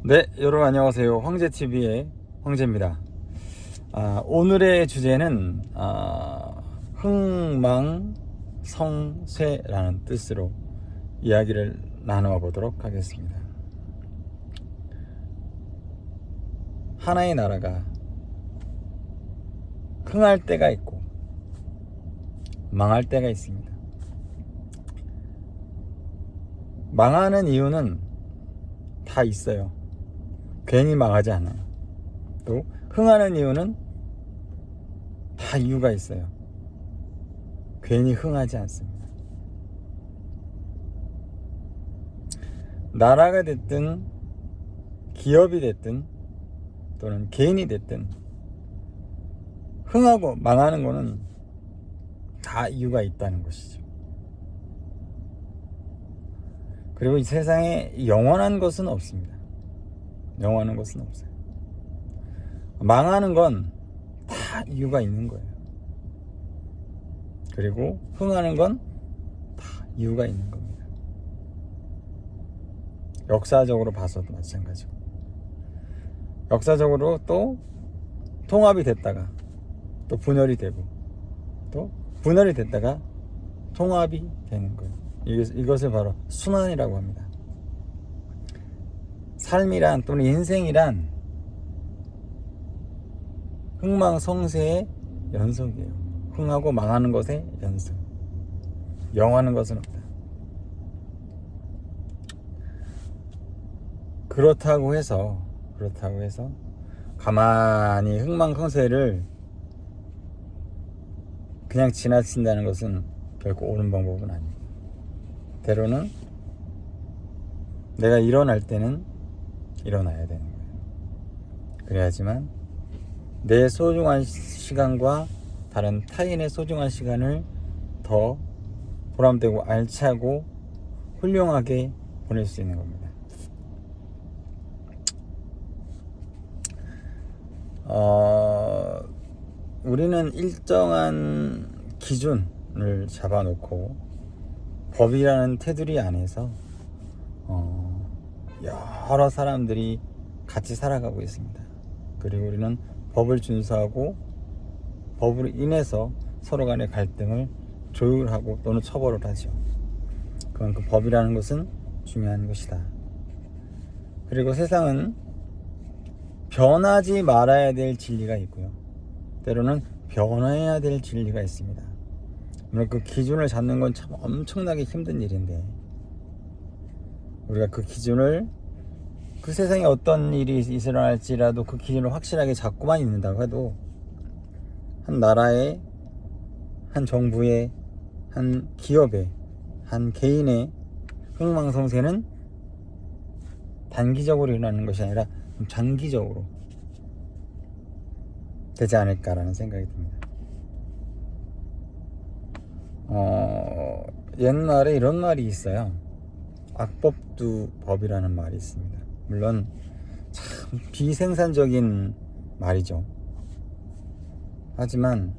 네, 여러분 안녕하세요. 황제TV의 황제입니다. 오늘의 주제는 흥망성쇠라는 뜻으로 이야기를 나누어 보도록 하겠습니다. 하나의 나라가 흥할 때가 있고 망할 때가 있습니다. 망하는 이유는 다 있어요. 괜히 망하지 않아요. 또 흥하는 이유는 다 이유가 있어요. 괜히 흥하지 않습니다. 나라가 됐든 기업이 됐든 또는 개인이 됐든 흥하고 망하는 거는 다 이유가 있다는 것이죠. 그리고 이 세상에 영원한 것은 없습니다. 영원한 것은 없어요. 망하는 건 다 이유가 있는 거예요. 그리고 흥하는 건 다 이유가 있는 겁니다. 역사적으로 봐서도 마찬가지고, 역사적으로 또 통합이 됐다가 또 분열이 되고, 또 분열이 됐다가 통합이 되는 거예요. 이것을 바로 순환이라고 합니다. 삶이란 또는 인생이란 흥망성쇠의 연속이에요. 흥하고 망하는 것의 연속. 영원한 것은 없다. 그렇다고 해서 가만히 흥망성쇠를 그냥 지나친다는 것은 결코 옳은 방법은 아닙니다. 때로는 내가 일어날 때는 일어나야 되는 거예요. 그래야지만 내 소중한 시간과 다른 타인의 소중한 시간을 더 보람되고 알차고 훌륭하게 보낼 수 있는 겁니다. 우리는 일정한 기준을 잡아놓고 법이라는 테두리 안에서 여러 사람들이 같이 살아가고 있습니다. 그리고 우리는 법을 준수하고 법으로 인해서 서로 간의 갈등을 조율하고 또는 처벌을 하죠. 그만큼 법이라는 것은 중요한 것이다. 그리고 세상은 변하지 말아야 될 진리가 있고요, 때로는 변해야 될 진리가 있습니다. 물론 그 기준을 잡는 건 참 엄청나게 힘든 일인데, 우리가 그 기준을, 그 세상에 어떤 일이 일어날지라도 그 기준을 확실하게 잡고만 있는다고 해도 한 나라의, 한 정부의, 한 기업의, 한 개인의 흥망성쇠는 단기적으로 일어나는 것이 아니라 장기적으로 되지 않을까라는 생각이 듭니다. 옛날에 이런 말이 있어요. 악법두 법이라는 말이 있습니다. 물론 참 비생산적인 말이죠. 하지만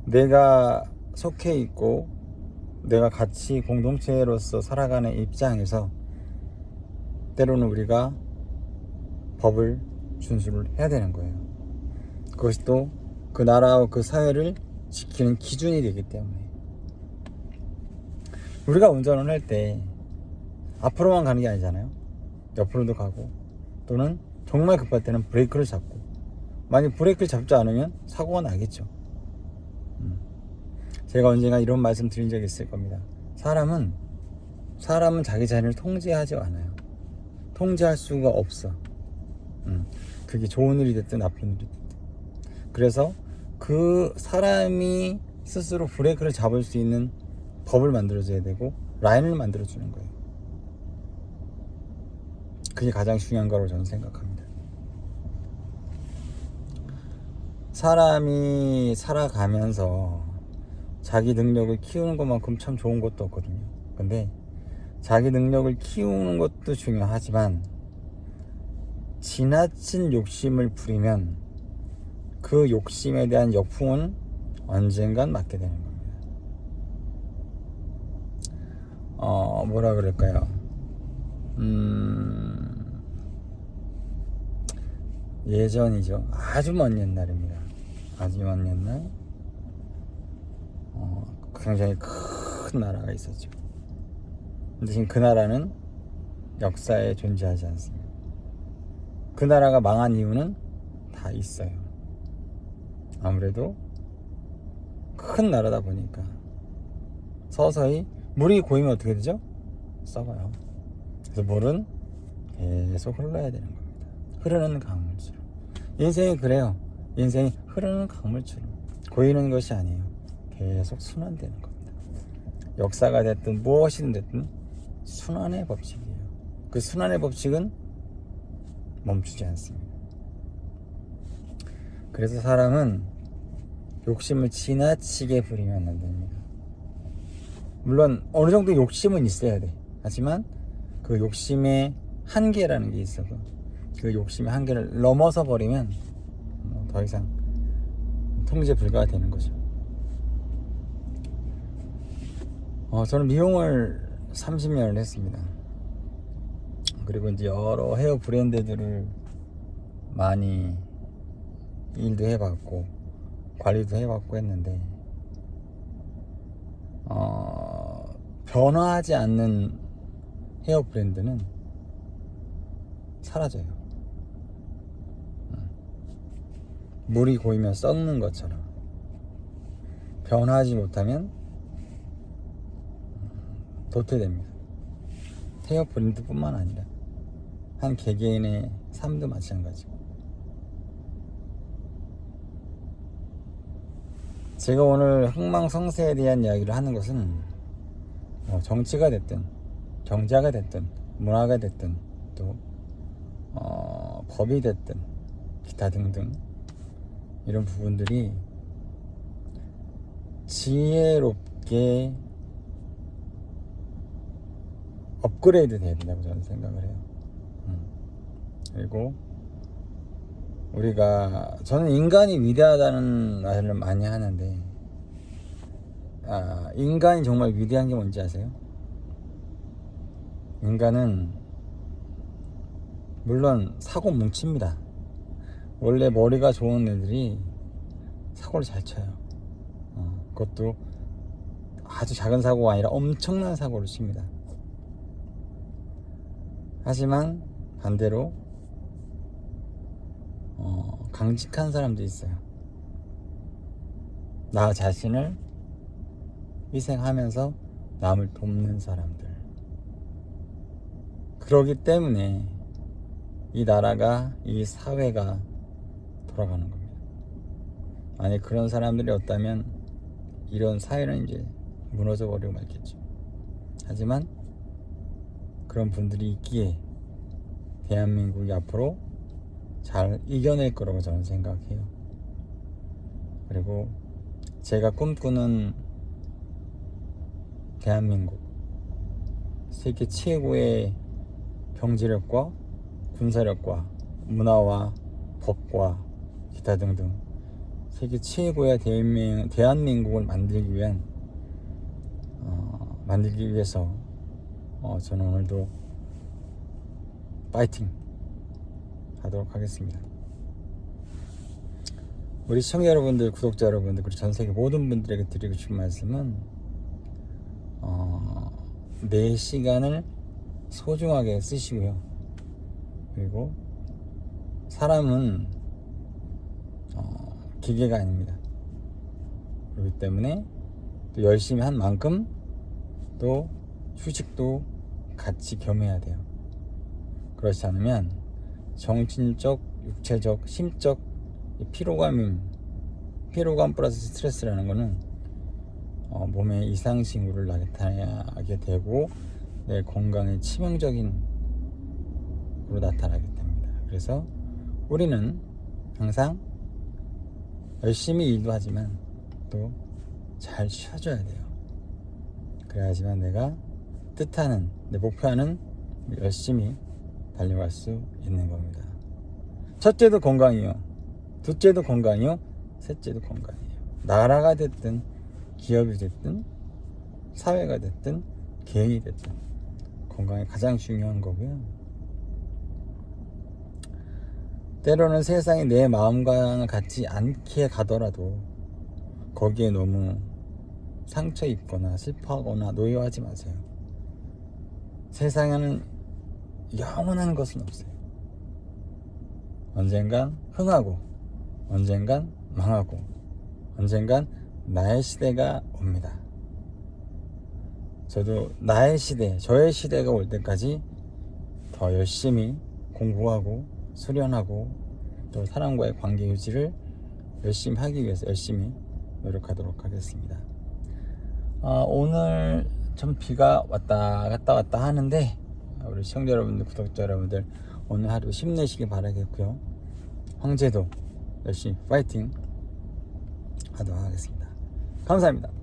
내가 속해 있고 내가 같이 공동체로서 살아가는 입장에서 때로는 우리가 법을 준수를 해야 되는 거예요. 그것이 또 그 나라와 그 사회를 지키는 기준이 되기 때문에, 우리가 운전을 할 때 앞으로만 가는 게 아니잖아요. 옆으로도 가고, 또는 정말 급할 때는 브레이크를 잡고, 만약 브레이크를 잡지 않으면 사고가 나겠죠. 제가 언젠가 이런 말씀 드린 적이 있을 겁니다. 사람은 자기 자신을 통제하지 않아요. 통제할 수가 없어. 그게 좋은 일이 됐든 나쁜 일이 됐든. 그래서 그 사람이 스스로 브레이크를 잡을 수 있는 법을 만들어줘야 되고 라인을 만들어주는 거예요. 그게 가장 중요한 거라고 저는 생각합니다. 사람이 살아가면서 자기 능력을 키우는 것만큼 참 좋은 것도 없거든요. 근데 자기 능력을 키우는 것도 중요하지만 지나친 욕심을 부리면 그 욕심에 대한 역풍은 언젠간 맞게 되는 겁니다. 뭐라 그럴까요? 예전이죠. 아주 먼 옛날입니다. 아주 먼 옛날 굉장히 큰 나라가 있었죠. 근데 지금 그 나라는 역사에 존재하지 않습니다. 그 나라가 망한 이유는 다 있어요. 아무래도 큰 나라다 보니까 서서히 물이 고이면 어떻게 되죠? 썩어요. 그래서 물은 계속 흘러야 되는 겁니다. 흐르는 강물처럼. 인생이 그래요. 인생이 흐르는 강물처럼 고이는 것이 아니에요. 계속 순환되는 겁니다. 역사가 됐든 무엇이든 됐든 순환의 법칙이에요. 그 순환의 법칙은 멈추지 않습니다. 그래서 사람은 욕심을 지나치게 부리면 안 됩니다. 물론 어느 정도 욕심은 있어야 돼. 하지만 그 욕심의 한계라는 게 있어서 그 욕심의 한계를 넘어서 버리면 더 이상 통제 불가가 되는 거죠. 저는 미용을 30년을 했습니다. 그리고 이제 여러 헤어 브랜드들을 많이 일도 해봤고 관리도 해봤고 했는데 변화하지 않는 헤어 브랜드는 사라져요. 물이 고이면 썩는 것처럼 변화하지 못하면 도태됩니다. 헤어 브랜드뿐만 아니라 한 개개인의 삶도 마찬가지고. 제가 오늘 흥망성쇠에 대한 이야기를 하는 것은 정치가 됐든 경제가 됐든 문화가 됐든 또 법이 됐든 기타 등등 이런 부분들이 지혜롭게 업그레이드 돼야 된다고 저는 생각을 해요. 그리고 저는 인간이 위대하다는 말을 많이 하는데 인간이 정말 위대한 게 뭔지 아세요? 인간은 물론 사고 뭉칩니다. 원래 머리가 좋은 애들이 사고를 잘 쳐요. 그것도 아주 작은 사고가 아니라 엄청난 사고를 칩니다. 하지만 반대로 강직한 사람도 있어요. 나 자신을 희생하면서 남을 돕는 사람들. 그러기 때문에 이 나라가, 이 사회가 돌아가는 겁니다. 만약 그런 사람들이 없다면 이런 사회는 이제 무너져 버리고 말겠죠. 하지만 그런 분들이 있기에 대한민국이 앞으로 잘 이겨낼 거라고 저는 생각해요. 그리고 제가 꿈꾸는 대한민국, 세계 최고의 경제력과 군사력과 문화와 법과 기타 등등 세계 최고의 대한민국을 만들기 위해서 저는 오늘도 파이팅 하도록 하겠습니다. 우리 시청자 여러분들, 구독자 여러분들, 그리고 전 세계 모든 분들에게 드리고 싶은 말씀은 내 시간을 소중하게 쓰시고요. 그리고 사람은 기계가 아닙니다. 그렇기 때문에 또 열심히 한 만큼 또 휴식도 같이 겸해야 돼요. 그렇지 않으면 정신적, 육체적, 심적 피로감 플러스 스트레스라는 거는 몸에 이상 징후를 나타나게 되고 내 건강에 치명적인 으로 나타나게 됩니다. 그래서 우리는 항상 열심히 일도 하지만 또 잘 쉬어줘야 돼요. 그래야지만 내가 뜻하는, 내 목표하는 열심히 달려갈 수 있는 겁니다. 첫째도 건강이요, 둘째도 건강이요, 셋째도 건강이에요. 나라가 됐든 기업이 됐든 사회가 됐든 개인이 됐든 건강이 가장 중요한 거고요. 때로는 세상이 내 마음과 같지 않게 가더라도 거기에 너무 상처 입거나 슬퍼하거나 노여하지 마세요. 세상에는 영원한 것은 없어요. 언젠간 흥하고 언젠간 망하고 언젠간 나의 시대가 옵니다. 저도 나의 시대, 저의 시대가 올 때까지 더 열심히 공부하고 수련하고 또 사람과의 관계 유지를 열심히 하기 위해서 열심히 노력하도록 하겠습니다. 오늘 좀 비가 왔다 갔다 하는데 우리 시청자 여러분들, 구독자 여러분들 오늘 하루 힘내시길 바라겠고요. 황제도 열심히 파이팅 하도록 하겠습니다. 감사합니다.